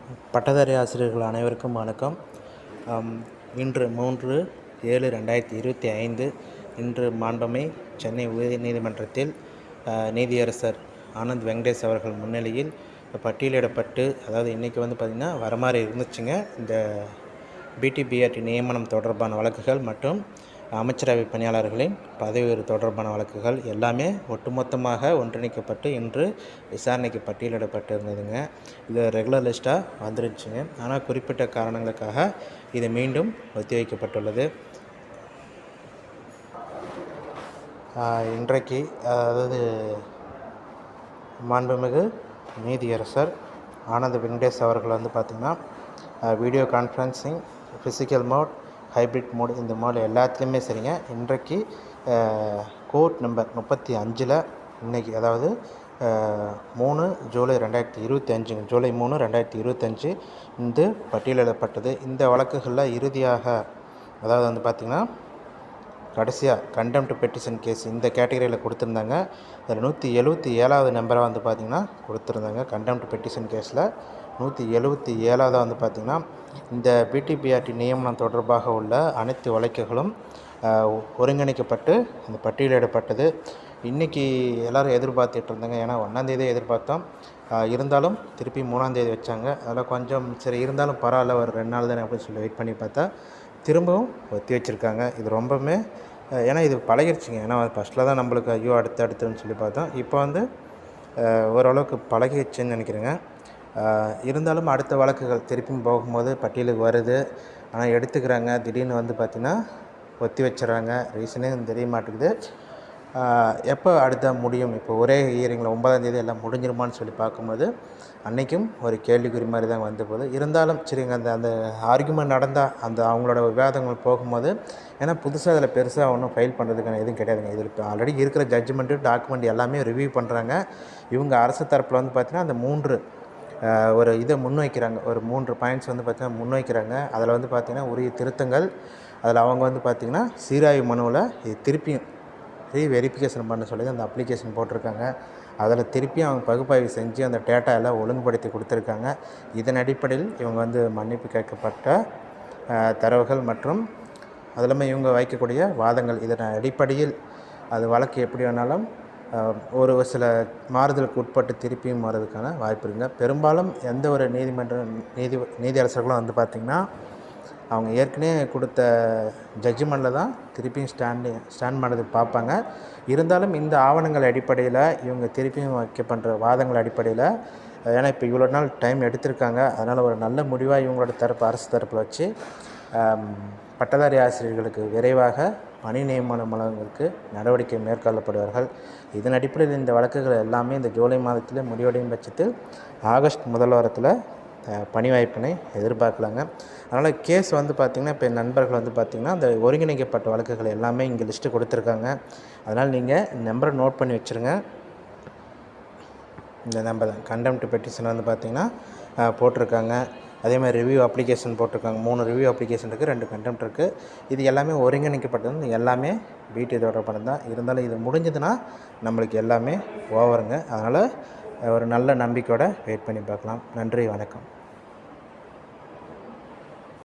பட்டதாரி ஆசிரியர்கள் அனைவருக்கும் வணக்கம். இன்று 3/7/2025 இன்று மாண்புமை சென்னை உயர்நீதிமன்றத்தில் நீதியரசர் ஆனந்த் வெங்கடேஷ் அவர்கள் முன்னிலையில் பட்டியலிடப்பட்டு, அதாவது இன்றைக்கி பார்த்திங்கன்னா வரமாறு இருந்துச்சுங்க. இந்த பிடிபிஆர்டி நியமனம் தொடர்பான வழக்குகள் மற்றும் அமைச்சரவை பணியாளர்களின் பதவி உயர்வு தொடர்பான வழக்குகள் எல்லாமே ஒட்டுமொத்தமாக ஒன்றிணைக்கப்பட்டு இன்று விசாரணைக்கு பட்டியலிடப்பட்டிருந்ததுங்க. இது ரெகுலர் லிஸ்ட்டாக வந்துருச்சுங்க. ஆனால் குறிப்பிட்ட காரணங்களுக்காக இது மீண்டும் ஒத்திவைக்கப்பட்டுள்ளது. இன்றைக்கு அதாவது மாண்புமிகு நீதியரசர் ஆனந்த் வெங்கடேஷ் அவர்கள் பார்த்திங்கன்னா video conferencing, physical mode, hybrid mode, இந்த மோடு எல்லாத்துலேயுமே சரிங்க. இன்றைக்கு கோர்ட் நம்பர் 35 இன்றைக்கி, அதாவது 3 ஜூலை 2025 ஜூலை 3, 2025 இந்த பட்டியலிடப்பட்டது. இந்த வழக்குகளில் இறுதியாக, அதாவது பார்த்திங்கன்னா கடைசியாக கண்டெம்ட் பெட்டிஷன் கேஸ் இந்த கேட்டகரியில் கொடுத்துருந்தாங்க. அதில் 177வது நம்பரை பார்த்திங்கன்னா கொடுத்துருந்தாங்க. கண்டெம்ட் பெட்டிஷன் கேஸில் 177வது பார்த்திங்கன்னா இந்த பிடிபிஆர்டி நியமனம் தொடர்பாக உள்ள அனைத்து வழக்குகளும் ஒருங்கிணைக்கப்பட்டு இந்த பட்டியலிடப்பட்டது. இன்றைக்கி எல்லோரும் எதிர்பார்த்துட்டு இருந்தாங்க. ஏன்னா 1ஆம் எதிர்பார்த்தோம். இருந்தாலும் திருப்பி 3ஆம் வச்சாங்க. அதில் கொஞ்சம் சரி இருந்தாலும் பரவாயில்ல, ஒரு 2 நாள் தானே அப்படின்னு சொல்லி வெயிட் பண்ணி பார்த்தா திரும்பவும் ஒத்தி வச்சுருக்காங்க. இது ரொம்பவுமே, ஏன்னா இது பழகிடுச்சிங்க. ஏன்னா ஃபஸ்ட்டில் தான் நம்மளுக்கு ஐயோ அடுத்துன்னு சொல்லி பார்த்தோம். இப்போ ஓரளவுக்கு பழகிடுச்சுன்னு நினைக்கிறேங்க. இருந்தாலும் அடுத்த வழக்குகள் திருப்பியும் போகும்போது பட்டியலுக்கு வருது. ஆனால் எடுத்துக்கிறாங்க. திடீர்னு பார்த்திங்கன்னா ஒத்தி வச்சுறாங்க. ரீசனே தெரிய மாட்டேங்குது. எப்போ அடுத்த முடியும்? இப்போ ஒரே ஹியரிங்கில் 9ஆம் எல்லாம் முடிஞ்சிருமான்னு சொல்லி பார்க்கும்போது அன்றைக்கும் ஒரு கேள்விக்குறி மாதிரி தான் போகுது. இருந்தாலும் சரிங்க, அந்த ஆர்குமெண்ட் நடந்தால் அவங்களோட விவாதங்கள் போகும்போது, ஏன்னா புதுசாக அதில் பெருசாக ஒன்றும் ஃபைல் பண்ணுறதுக்கான எதுவும் கிடையாதுங்க. இதில் இப்போ ஆல்ரெடி இருக்கிற ஜட்ஜ்மெண்ட்டு, டாக்குமெண்ட் எல்லாமே ரிவ்யூ பண்ணுறாங்க. இவங்க அரசு தரப்பில் பார்த்திங்கன்னா அந்த 3 ஒரு இதை முன்வைக்கிறாங்க. ஒரு 3 பாயிண்ட்ஸ் பார்த்திங்கன்னா முன்வைக்கிறாங்க. அதில் பார்த்திங்கன்னா உரிய திருத்தங்கள், அதில் அவங்க பார்த்திங்கன்னா சீராய்வு மனுவில் இது திருப்பியும் ரீவெரிஃபிகேஷன் பண்ண சொல்லி அந்த அப்ளிகேஷன் போட்டிருக்காங்க. அதில் திருப்பியும் அவங்க பகுப்பாய்வு செஞ்சு அந்த டேட்டா எல்லாம் ஒழுங்குபடுத்தி கொடுத்துருக்காங்க. இதன் அடிப்படையில் இவங்க மன்னிப்பு கேட்கப்பட்ட தரவுகள் மற்றும் அது இல்லாமல் இவங்க வைக்கக்கூடிய வாதங்கள், இதன் அடிப்படையில் அது வழக்கு எப்படி வேணாலும் ஒரு சில மாறுதலுக்கு உட்பட்டு திருப்பியும் மாறுறதுக்கான வாய்ப்பு இருக்குங்க. பெரும்பாலும் எந்த ஒரு நீதியரசர்களும் பார்த்திங்கன்னா அவங்க ஏற்கனவே கொடுத்த ஜட்ஜ்மெண்ட்டில் தான் திருப்பியும் ஸ்டாண்ட் பண்ணுறதுக்கு பார்ப்பாங்க. இருந்தாலும் இந்த ஆவணங்கள் அடிப்படையில் இவங்க திருப்பியும் பண்ணுற வாதங்கள் அடிப்படையில், ஏன்னா இப்போ இவ்வளோ நாள் டைம் எடுத்திருக்காங்க. அதனால் ஒரு நல்ல முடிவாக இவங்களோட தரப்பு, அரசு தரப்பில் வச்சு பட்டதாரி ஆசிரியர்களுக்கு விரைவாக பணி நியமனம் வழங்குவதற்கு நடவடிக்கை மேற்கொள்ளப்படுவார்கள். இதன் அடிப்படையில் இந்த வழக்குகள் எல்லாமே இந்த ஜூலை மாதத்தில் முடிவடையும் பட்சத்தில் ஆகஸ்ட் முதல் வாரத்தில் பணி வாய்ப்பினை எதிர்பார்க்கலாங்க. அதனால் கேஸ் பார்த்திங்கன்னா இப்போ என் நண்பர்கள் பார்த்திங்கன்னா அந்த ஒருங்கிணைக்கப்பட்ட வழக்குகள் எல்லாமே இங்கே லிஸ்ட்டு கொடுத்துருக்காங்க. அதனால் நீங்கள் நம்பரை நோட் பண்ணி வச்சுருங்க. இந்த நம்பர் தான் கண்டெம்ட் பெட்டிஷன் பார்த்திங்கன்னா போட்டிருக்காங்க. அதே மாதிரி ரிவ்யூ அப்ளிகேஷன் போட்டிருக்காங்க. 3 ரிவ்யூ அப்ளிகேஷன் இருக்குது, 2 கண்டெம்ட் இருக்குது. இது எல்லாமே ஒருங்கிணைக்கப்பட்டது, எல்லாமே பிடி தொடர்பானது தான். இருந்தாலும் இது முடிஞ்சதுன்னா நம்மளுக்கு எல்லாமே ஓவருங்க. அதனால் ஒரு நல்ல நம்பிக்கையோடு வெயிட் பண்ணி பார்க்கலாம். நன்றி, வணக்கம்.